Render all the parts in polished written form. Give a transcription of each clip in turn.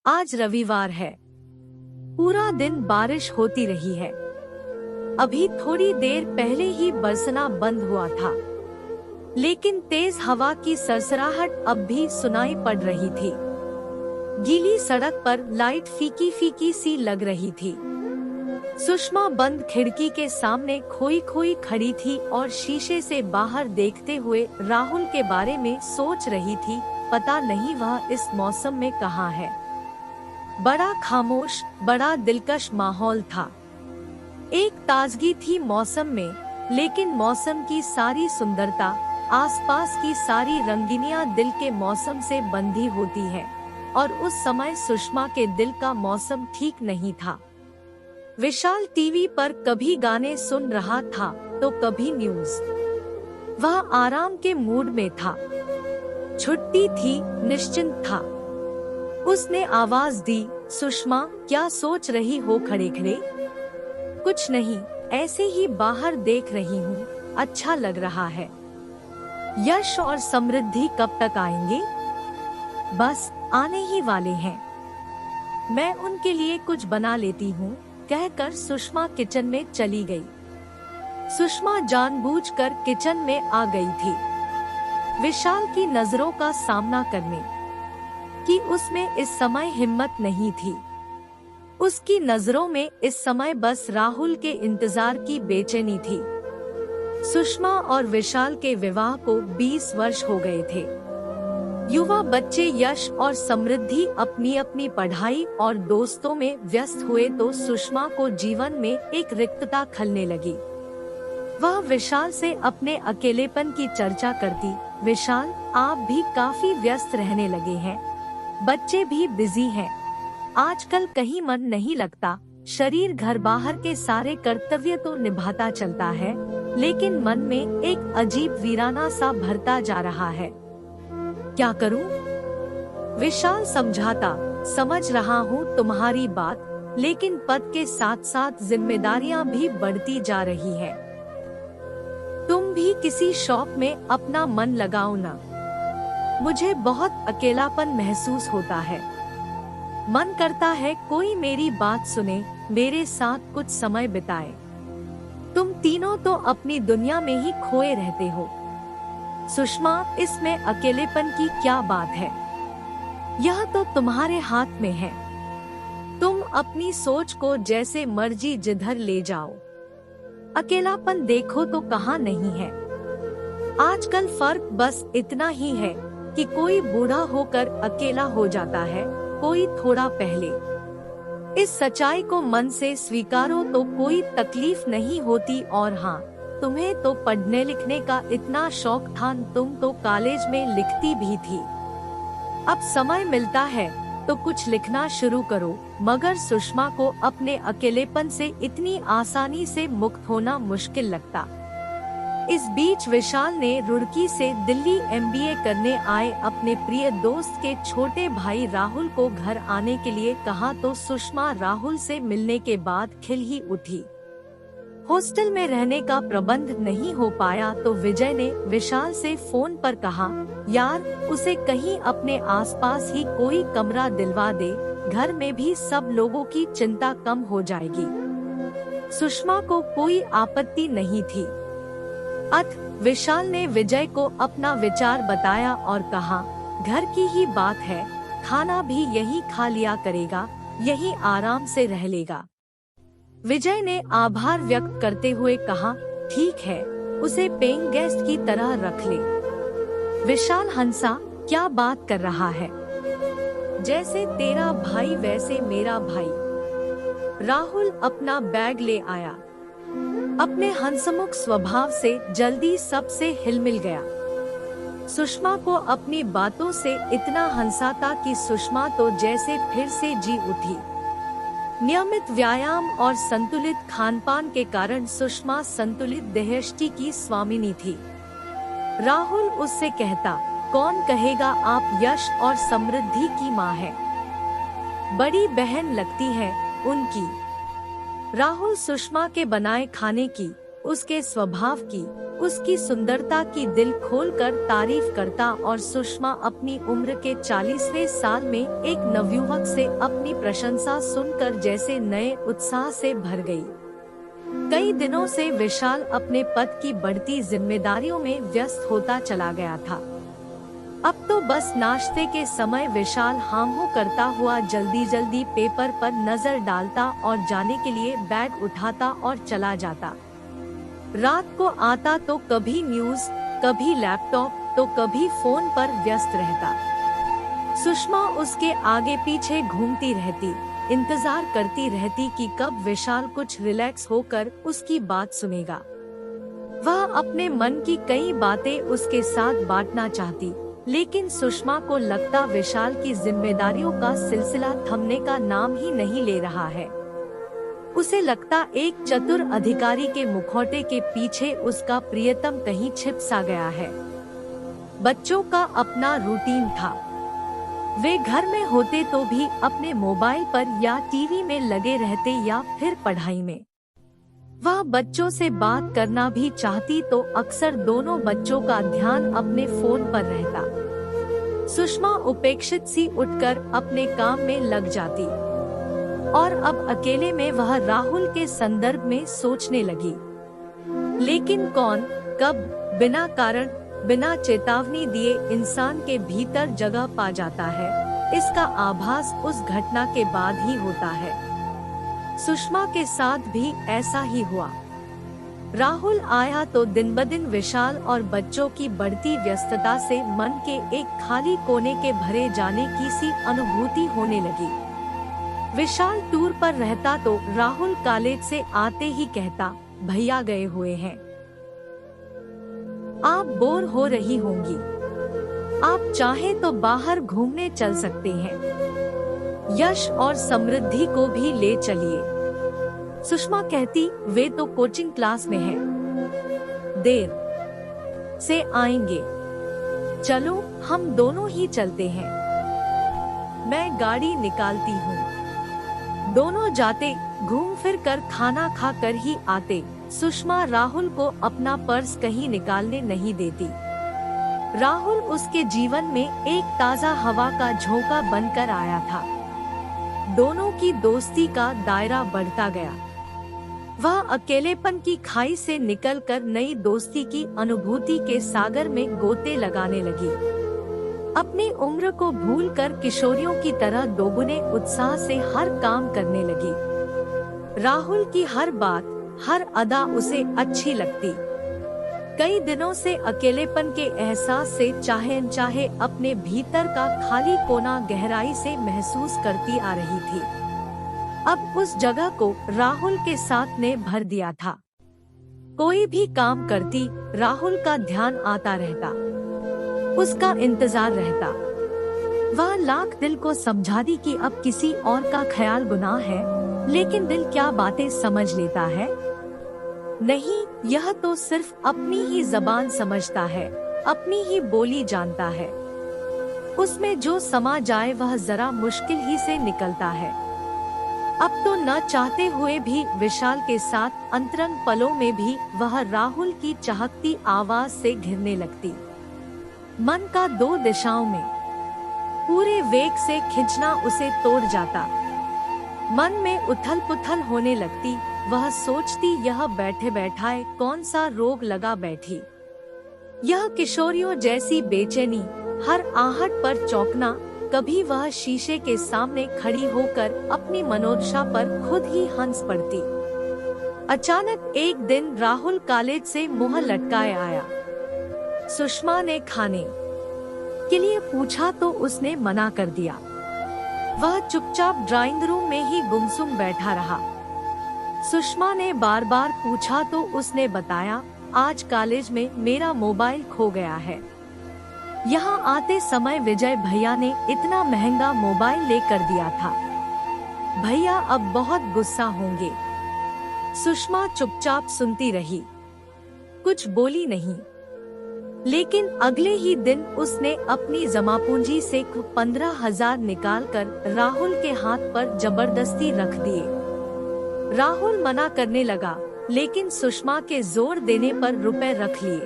आज रविवार है। पूरा दिन बारिश होती रही है। अभी थोड़ी देर पहले ही बरसना बंद हुआ था, लेकिन तेज हवा की सरसराहट अब भी सुनाई पड़ रही थी। गीली सड़क पर लाइट फीकी फीकी सी लग रही थी। सुषमा बंद खिड़की के सामने खोई खोई खड़ी थी और शीशे से बाहर देखते हुए राहुल के बारे में सोच रही थी। पता नहीं वह इस मौसम में कहाँ है। बड़ा खामोश, बड़ा दिलकश माहौल था। एक ताजगी थी मौसम में, लेकिन मौसम की सारी सुंदरता, आसपास की सारी रंगीनियां दिल के मौसम से बंधी होती है, और उस समय सुषमा के दिल का मौसम ठीक नहीं था। विशाल टीवी पर कभी गाने सुन रहा था तो कभी न्यूज। वह आराम के मूड में था। छुट्टी थी, निश्चिंत था। उसने आवाज दी, सुषमा, क्या सोच रही हो खड़े खड़े? कुछ नहीं, ऐसे ही बाहर देख रही हूँ, अच्छा लग रहा है। यश और समृद्धि कब तक आएंगे? बस आने ही वाले हैं। मैं उनके लिए कुछ बना लेती हूँ, कहकर सुषमा किचन में चली गई। सुषमा जानबूझकर किचन में आ गई थी, विशाल की नजरों का सामना करने की। उसमें इस समय हिम्मत नहीं थी। उसकी नजरों में इस समय बस राहुल के इंतजार की बेचैनी थी। सुषमा और विशाल के विवाह को 20 वर्ष हो गए थे। युवा बच्चे यश और समृद्धि अपनी अपनी पढ़ाई और दोस्तों में व्यस्त हुए तो सुषमा को जीवन में एक रिक्तता खलने लगी। वह विशाल से अपने अकेलेपन की चर्चा करती। विशाल, आप भी काफी व्यस्त रहने लगे हैं, बच्चे भी बिजी हैं, आजकल कहीं मन नहीं लगता। शरीर घर बाहर के सारे कर्तव्य तो निभाता चलता है, लेकिन मन में एक अजीब वीराना सा भरता जा रहा है। क्या करूं? विशाल समझाता। समझ रहा हूं तुम्हारी बात, लेकिन पद के साथ साथ जिम्मेदारियां भी बढ़ती जा रही है। तुम भी किसी शौक में अपना मन लगाओ ना। मुझे बहुत अकेलापन महसूस होता है। मन करता है कोई मेरी बात सुने, मेरे साथ कुछ समय बिताए। तुम तीनों तो अपनी दुनिया में ही खोए रहते हो। सुषमा, इसमें अकेलेपन की क्या बात है? यह तो तुम्हारे हाथ में है। तुम अपनी सोच को जैसे मर्जी जिधर ले जाओ। अकेलापन देखो तो कहाँ नहीं है। आजकल फर्क बस इतना ही है कि कोई बूढ़ा होकर अकेला हो जाता है, कोई थोड़ा पहले। इस सच्चाई को मन से स्वीकारो तो कोई तकलीफ नहीं होती। और हाँ, तुम्हें तो पढ़ने लिखने का इतना शौक था, तुम तो कॉलेज में लिखती भी थी। अब समय मिलता है तो कुछ लिखना शुरू करो। मगर सुषमा को अपने अकेलेपन से इतनी आसानी से मुक्त होना मुश्किल लगता। इस बीच विशाल ने रुड़की से दिल्ली MBA करने आए अपने प्रिय दोस्त के छोटे भाई राहुल को घर आने के लिए कहा तो सुषमा राहुल से मिलने के बाद खिल ही उठी। हॉस्टल में रहने का प्रबंध नहीं हो पाया तो विजय ने विशाल से फोन पर कहा, यार, उसे कहीं अपने आसपास ही कोई कमरा दिलवा दे, घर में भी सब लोगों की चिंता कम हो जाएगी। सुषमा को कोई आपत्ति नहीं थी। विशाल ने विजय को अपना विचार बताया और कहा, घर की ही बात है, खाना भी यही खा लिया करेगा, यही आराम से रह लेगा। विजय ने आभार व्यक्त करते हुए कहा, ठीक है, उसे पेइंग गेस्ट की तरह रख ले। विशाल हंसा, क्या बात कर रहा है? जैसे तेरा भाई वैसे मेरा भाई। राहुल अपना बैग ले आया। अपने हंसमुख स्वभाव से जल्दी सबसे हिलमिल गया। सुषमा को अपनी बातों से इतना हंसाता कि सुषमा तो जैसे फिर से जी उठी। नियमित व्यायाम और संतुलित खानपान के कारण सुषमा संतुलित देहयष्टि की स्वामिनी थी। राहुल उससे कहता, कौन कहेगा आप यश और समृद्धि की माँ है, बड़ी बहन लगती है उनकी। राहुल सुषमा के बनाए खाने की, उसके स्वभाव की, उसकी सुंदरता की दिल खोलकर तारीफ करता और सुषमा अपनी उम्र के 40वें साल में एक नवयुवक से अपनी प्रशंसा सुनकर जैसे नए उत्साह से भर गई। कई दिनों से विशाल अपने पद की बढ़ती जिम्मेदारियों में व्यस्त होता चला गया था। अब तो बस नाश्ते के समय विशाल हां-हूं करता हुआ जल्दी जल्दी पेपर पर नजर डालता और जाने के लिए बैग उठाता और चला जाता। रात को आता तो कभी न्यूज, कभी लैपटॉप, तो कभी फोन पर व्यस्त रहता। सुषमा उसके आगे पीछे घूमती रहती, इंतजार करती रहती कि कब विशाल कुछ रिलैक्स होकर उसकी बात सुनेगा। वह अपने मन की कई बातें उसके साथ बांटना चाहती, लेकिन सुषमा को लगता विशाल की जिम्मेदारियों का सिलसिला थमने का नाम ही नहीं ले रहा है। उसे लगता एक चतुर अधिकारी के मुखौटे के पीछे उसका प्रियतम कहीं छिप सा गया है। बच्चों का अपना रूटीन था। वे घर में होते तो भी अपने मोबाइल पर या टीवी में लगे रहते या फिर पढ़ाई में। वह बच्चों से बात करना भी चाहती तो अक्सर दोनों बच्चों का ध्यान अपने फोन पर रहता। सुषमा उपेक्षित सी उठकर अपने काम में लग जाती और अब अकेले में वह राहुल के संदर्भ में सोचने लगी। लेकिन कौन, कब, बिना कारण, बिना चेतावनी दिए इंसान के भीतर जगह पा जाता है, इसका आभास उस घटना के बाद ही होता है। सुषमा के साथ भी ऐसा ही हुआ। राहुल आया तो दिन ब दिन विशाल और बच्चों की बढ़ती व्यस्तता से मन के एक खाली कोने के भरे जाने की सी अनुभूति होने लगी। विशाल टूर पर रहता तो राहुल कॉलेज से आते ही कहता, भैया गए हुए हैं, आप बोर हो रही होंगी, आप चाहे तो बाहर घूमने चल सकते हैं, यश और समृद्धि को भी ले चलिए। सुषमा कहती, वे तो कोचिंग क्लास में हैं, देर से आएंगे, चलो हम दोनों ही चलते हैं। मैं गाड़ी निकालती हूँ। दोनों जाते, घूम फिर कर खाना खा कर ही आते। सुषमा राहुल को अपना पर्स कहीं निकालने नहीं देती। राहुल उसके जीवन में एक ताज़ा हवा का झोंका बनकर आया था। दोनों की दोस्ती का दायरा बढ़ता गया। वह अकेलेपन की खाई से निकलकर नई दोस्ती की अनुभूति के सागर में गोते लगाने लगी। अपनी उम्र को भूलकर किशोरियों की तरह दोगुने उत्साह से हर काम करने लगी। राहुल की हर बात, हर अदा उसे अच्छी लगती। कई दिनों से अकेलेपन के एहसास से चाहे अनचाहे अपने भीतर का खाली कोना गहराई से महसूस करती आ रही थी। अब उस जगह को राहुल के साथ ने भर दिया था। कोई भी काम करती, राहुल का ध्यान आता रहता, उसका इंतजार रहता। वह लाख दिल को समझाती कि अब किसी और का ख्याल गुनाह है, लेकिन दिल क्या बातें समझ लेता है। नहीं, यह तो सिर्फ अपनी ही जबान समझता है, अपनी ही बोली जानता है। उसमें जो समा जाए वह जरा मुश्किल ही से निकलता है। अब तो न चाहते हुए भी विशाल के साथ अंतरंग पलों में भी वह राहुल की चहकती आवाज से घिरने लगती। मन का दो दिशाओं में पूरे वेग से खिंचना उसे तोड़ जाता। मन में उथल पुथल होने लगती। वह सोचती, यह बैठे बैठाए कौन सा रोग लगा बैठी। यह किशोरियों जैसी बेचैनी, हर आहट पर चौंकना। कभी वह शीशे के सामने खड़ी होकर अपनी मनोदशा पर खुद ही हंस पड़ती। अचानक एक दिन राहुल कॉलेज से मुंह लटकाए आया। सुषमा ने खाने के लिए पूछा तो उसने मना कर दिया। वह चुपचाप ड्राइंग रूम में ही गुमसुम बैठा रहा। सुषमा ने बार बार पूछा तो उसने बताया, आज कॉलेज में मेरा मोबाइल खो गया है। यहाँ आते समय विजय भैया ने इतना महंगा मोबाइल लेकर दिया था। भैया अब बहुत गुस्सा होंगे। सुषमा चुपचाप सुनती रही, कुछ बोली नहीं। लेकिन अगले ही दिन उसने अपनी जमापूंजी से 15,000 निकालकर राहुल के हाथ पर जबरदस्ती रख दिए। राहुल मना करने लगा, लेकिन सुषमा के जोर देने पर रुपए रख लिए।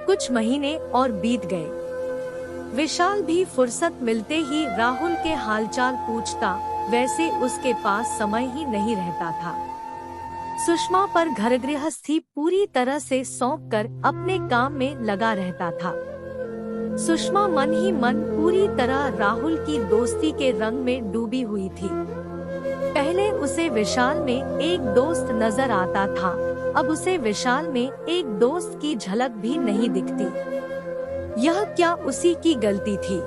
कुछ महीने और बीत गए। विशाल भी फुर्सत मिलते ही राहुल के हालचाल पूछता, वैसे उसके पास समय ही नहीं रहता था। सुषमा पर घर गृहस्थी पूरी तरह से सौंप कर अपने काम में लगा रहता था। सुषमा मन ही मन पूरी तरह राहुल की दोस्ती के रंग में डूबी हुई थी। पहले उसे विशाल में एक दोस्त नजर आता था, अब उसे विशाल में एक दोस्त की झलक भी नहीं दिखती। यह क्या उसी की गलती थी?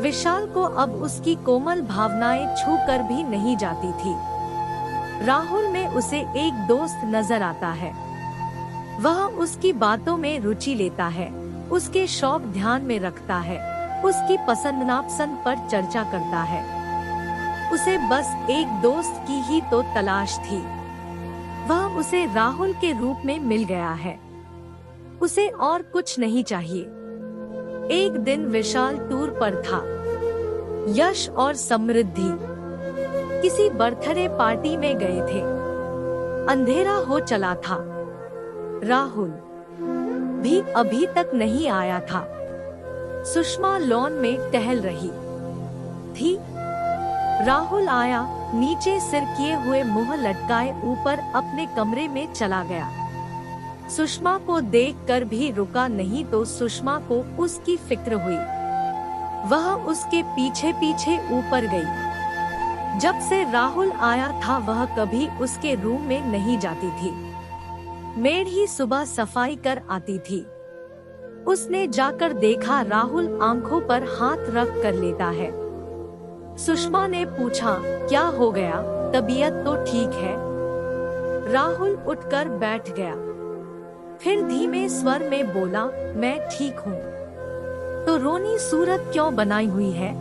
विशाल को अब उसकी कोमल भावनाएं छू कर भी नहीं जाती थी। राहुल में उसे एक दोस्त नजर आता है। वह उसकी बातों में रुचि लेता है, उसके शौक ध्यान में रखता है, उसकी पसंद नापसंद पर चर्चा करता है। उसे बस एक दोस्त की ही तो तलाश थी। वह उसे राहुल के रूप में मिल गया है। उसे और कुछ नहीं चाहिए। एक दिन विशाल टूर पर था। यश और समृद्धि किसी बर्थडे पार्टी में गए थे। अंधेरा हो चला था। राहुल भी अभी तक नहीं आया था। सुषमा लॉन में टहल रही थी। राहुल आया, नीचे सिर किए हुए मुंह लटकाए ऊपर अपने कमरे में चला गया। सुषमा को देखकर भी रुका नहीं तो सुषमा को उसकी फिक्र हुई। वह उसके पीछे पीछे ऊपर गई। जब से राहुल आया था वह कभी उसके रूम में नहीं जाती थी। मेड ही सुबह सफाई कर आती थी। उसने जाकर देखा राहुल आंखों पर हाथ रख कर लेटा है। सुषमा ने पूछा, क्या हो गया, तबीयत तो ठीक है? राहुल उठकर बैठ गया। फिर धीमे स्वर में बोला, मैं ठीक हूँ। तो रोनी सूरत क्यों बनाई हुई है?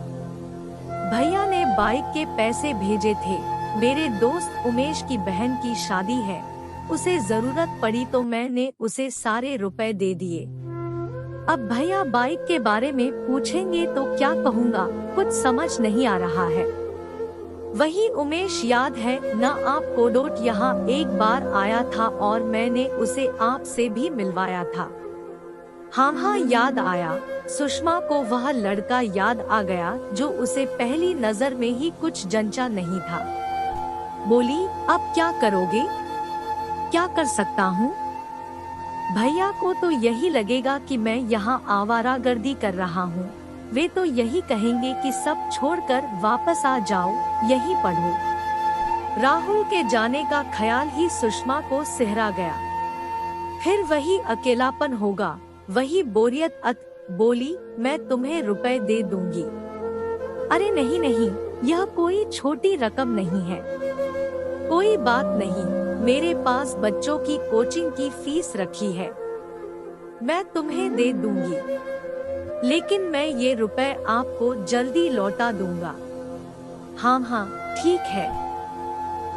भैया ने बाइक के पैसे भेजे थे। मेरे दोस्त उमेश की बहन की शादी है, उसे जरूरत पड़ी तो मैंने उसे सारे रुपए दे दिए। अब भैया बाइक के बारे में पूछेंगे तो क्या कहूँगा, कुछ समझ नहीं आ रहा है। वही उमेश याद है न? आप कोडोट यहाँ एक बार आया था और मैंने उसे आपसे भी मिलवाया था। हाँ याद आया। सुषमा को वह लड़का याद आ गया जो उसे पहली नजर में ही कुछ जंचा नहीं था। बोली, अब क्या करोगे? क्या कर सकता हूँ? भैया को तो यही लगेगा कि मैं यहाँ आवारागर्दी कर रहा हूँ। वे तो यही कहेंगे कि सब छोड़कर वापस आ जाओ, यही पढ़ो। राहुल के जाने का ख्याल ही सुषमा को सिहरा गया। फिर वही अकेलापन होगा, वही बोरियत। बोली, मैं तुम्हें रुपए दे दूंगी। अरे नहीं, यह कोई छोटी रकम नहीं है। कोई बात नहीं, मेरे पास बच्चों की कोचिंग की फीस रखी है, मैं तुम्हें दे दूंगी। लेकिन मैं ये रुपए आपको जल्दी लौटा दूंगा। हाँ ठीक है,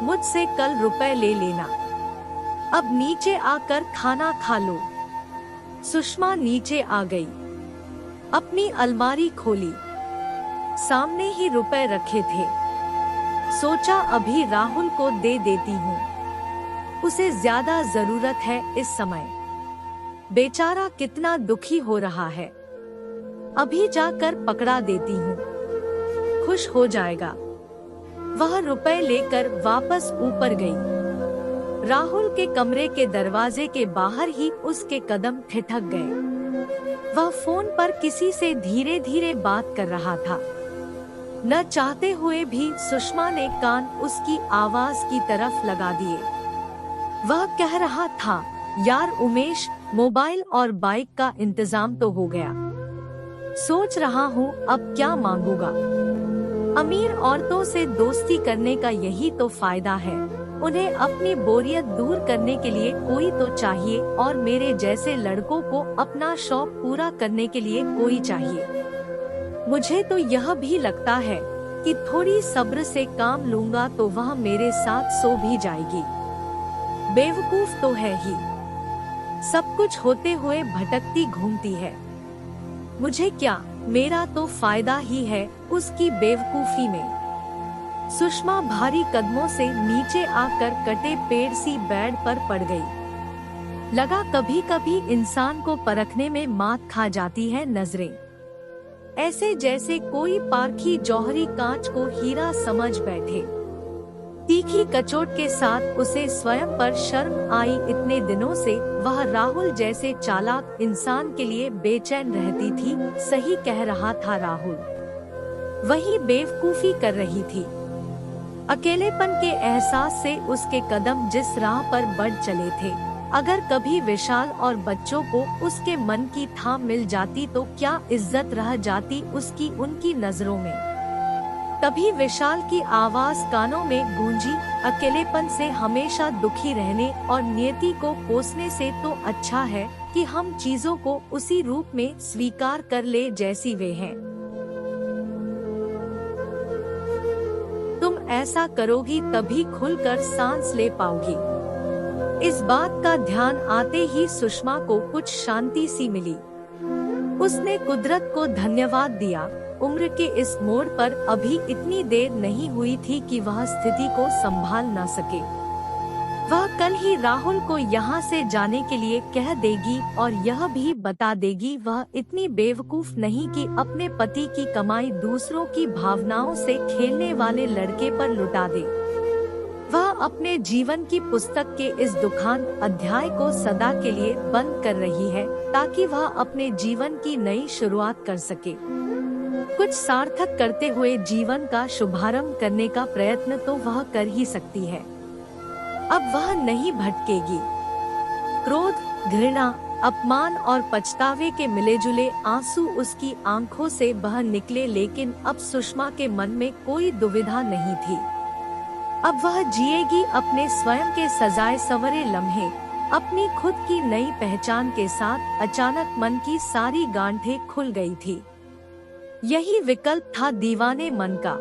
मुझसे कल रुपए ले लेना। अब नीचे आकर खाना खा लो। सुषमा नीचे आ गई, अपनी अलमारी खोली। सामने ही रुपए रखे थे। सोचा अभी राहुल को दे देती हूँ, उसे ज्यादा जरूरत है इस समय। बेचारा कितना दुखी हो रहा है। अभी जाकर पकड़ा देती हूँ, खुश हो जाएगा। वह रुपए लेकर वापस ऊपर गई। राहुल के कमरे के दरवाजे के बाहर ही उसके कदम ठिठक गए। वह फोन पर किसी से धीरे धीरे बात कर रहा था। न चाहते हुए भी सुषमा ने कान उसकी आवाज की तरफ लगा दिए। वह कह रहा था, यार उमेश, मोबाइल और बाइक का इंतजाम तो हो गया। सोच रहा हूँ अब क्या मांगूंगा। अमीर औरतों से दोस्ती करने का यही तो फायदा है। उन्हें अपनी बोरियत दूर करने के लिए कोई तो चाहिए और मेरे जैसे लड़कों को अपना शौक पूरा करने के लिए कोई चाहिए। मुझे तो यह भी लगता है कि थोड़ी सब्र से काम लूंगा तो वह मेरे साथ सो भी जाएगी। बेवकूफ तो है ही, सब कुछ होते हुए भटकती घूमती है। मुझे क्या, मेरा तो फायदा ही है उसकी बेवकूफी में। सुषमा भारी कदमों से नीचे आकर कटे पेड़ सी बेड पर पड़ गई। लगा कभी कभी इंसान को परखने में मात खा जाती है नजरें, ऐसे जैसे कोई पारखी जौहरी कांच को हीरा समझ बैठे। तीखी कचोट के साथ उसे स्वयं पर शर्म आई। इतने दिनों से वह राहुल जैसे चालाक इंसान के लिए बेचैन रहती थी। सही कह रहा था राहुल, वही बेवकूफी कर रही थी। अकेलेपन के एहसास से उसके कदम जिस राह पर बढ़ चले थे, अगर कभी विशाल और बच्चों को उसके मन की थाम मिल जाती तो क्या इज्जत रह जाती उसकी उनकी नजरों में। तभी विशाल की आवाज कानों में गूंजी, अकेलेपन से हमेशा दुखी रहने और नियति को कोसने से तो अच्छा है कि हम चीजों को उसी रूप में स्वीकार कर ले जैसी वे हैं। तुम ऐसा करोगी तभी खुलकर सांस ले पाओगी। इस बात का ध्यान आते ही सुषमा को कुछ शांति सी मिली। उसने कुदरत को धन्यवाद दिया। उम्र के इस मोड़ पर अभी इतनी देर नहीं हुई थी कि वह स्थिति को संभाल न सके। वह कल ही राहुल को यहाँ से जाने के लिए कह देगी और यह भी बता देगी वह इतनी बेवकूफ नहीं कि अपने पति की कमाई दूसरों की भावनाओं से खेलने वाले लड़के पर लुटा दे। वह अपने जीवन की पुस्तक के इस दुखांत अध्याय को सदा के लिए बंद कर रही है ताकि वह अपने जीवन की नई शुरुआत कर सके। कुछ सार्थक करते हुए जीवन का शुभारंभ करने का प्रयत्न तो वह कर ही सकती है। अब वह नहीं भटकेगी। क्रोध, घृणा, अपमान और पछतावे के मिलेजुले आंसू उसकी आंखों से बह निकले, लेकिन अब सुषमा के मन में कोई दुविधा नहीं थी। अब वह जिएगी अपने स्वयं के सजाए संवरे लम्हे, अपनी खुद की नई पहचान के साथ। अचानक मन की सारी गांठें खुल गई थी। यही विकल्प था दीवाने मन का।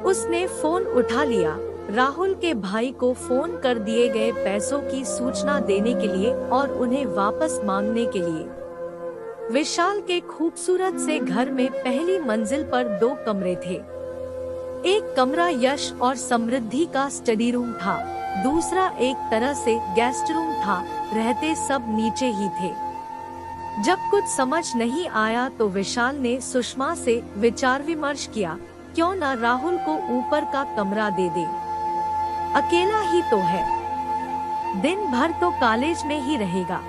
उसने फोन उठा लिया। राहुल के भाई को फोन कर दिए गए पैसों की सूचना देने के लिए और उन्हें वापस मांगने के लिए। विशाल के खूबसूरत से घर में पहली मंजिल पर 2 कमरे थे। एक कमरा यश और समृद्धि का स्टडी रूम था, दूसरा एक तरह से गेस्ट रूम था। रहते सब नीचे ही थे। जब कुछ समझ नहीं आया तो विशाल ने सुषमा से विचार विमर्श किया, क्यों न राहुल को ऊपर का कमरा दे दे, अकेला ही तो है, दिन भर तो कॉलेज में ही रहेगा।